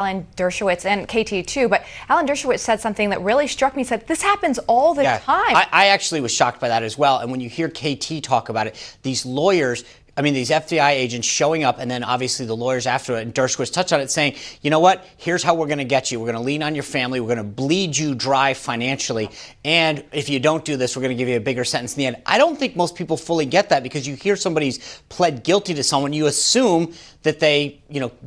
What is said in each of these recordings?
Alan Dershowitz and KT too, but Alan Dershowitz said something that really struck me. He said, this happens all the time. I actually was shocked by that as well. And when you hear KT talk about it, these lawyers, these FBI agents showing up, and then obviously the lawyers after it, and Dershowitz touched on it, saying, you know what, here's how we're going to get you. We're going to lean on your family. We're going to bleed you dry financially. And if you don't do this, we're going to give you a bigger sentence in the end. I don't think most people fully get that, because you hear somebody's pled guilty to someone, you assume that they,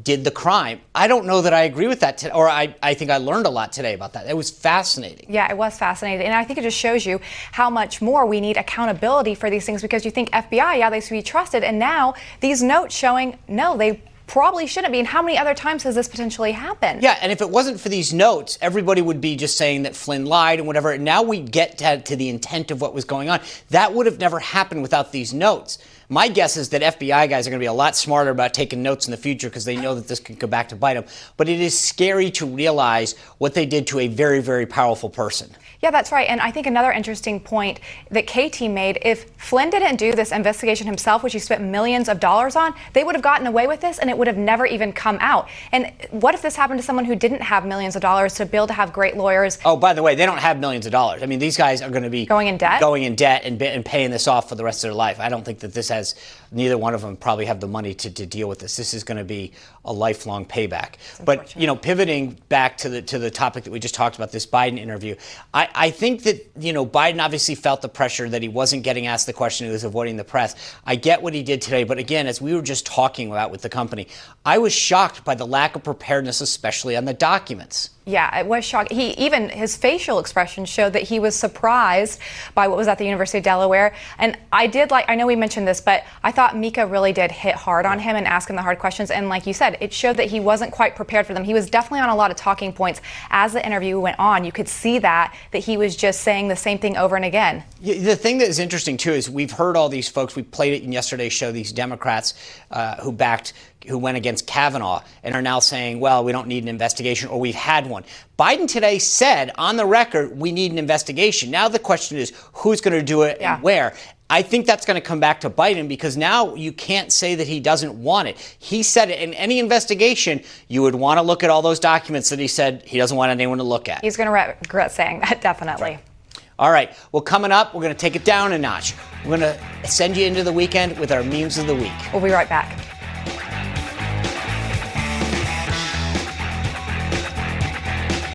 did the crime. I don't know that I agree with that, or I think I learned a lot today about that. It was fascinating. Yeah, it was fascinating. And I think it just shows you how much more we need accountability for these things, because you think FBI, yeah, they should be trusted. And now these notes showing, no, they probably shouldn't be. And how many other times has this potentially happened? Yeah, and if it wasn't for these notes, everybody would be just saying that Flynn lied and whatever. And now we get to the intent of what was going on. That would have never happened without these notes. My guess is that FBI guys are going to be a lot smarter about taking notes in the future, because they know that this could go back to bite them. But it is scary to realize what they did to a very, very powerful person. Yeah, that's right. And I think another interesting point that KT made, if Flynn didn't do this investigation himself, which he spent millions of dollars on, they would have gotten away with this and it would have never even come out. And what if this happened to someone who didn't have millions of dollars to be able to have great lawyers? Oh, by the way, they don't have millions of dollars. These guys are going to be going in debt and paying this off for the rest of their life. I don't think that this has, neither one of them probably have the money to deal with this. This is going to be a lifelong payback. But, pivoting back to the topic that we just talked about, this Biden interview, I think that, Biden obviously felt the pressure that he wasn't getting asked the question, he was avoiding the press. I get what he did today, but again, as we were just talking about with the company, I was shocked by the lack of preparedness, especially on the documents. Yeah, it was shocking. Even his facial expression showed that he was surprised by what was at the University of Delaware. And I know we mentioned this, but I thought Mika really did hit hard on him and ask him the hard questions. And like you said, it showed that he wasn't quite prepared for them. He was definitely on a lot of talking points. As the interview went on, you could see that he was just saying the same thing over and again. The thing that is interesting, too, is we've heard all these folks, we played it in yesterday's show, these Democrats who went against Kavanaugh and are now saying, well, we don't need an investigation, or we've had one. Biden today said on the record, we need an investigation. Now the question is, who's going to do it and where? I think that's going to come back to Biden, because now you can't say that he doesn't want it. He said it. In any investigation, you would want to look at all those documents that he said he doesn't want anyone to look at. He's going to regret saying that, definitely. Right. All right. Well, coming up, we're going to take it down a notch. We're going to send you into the weekend with our memes of the week. We'll be right back.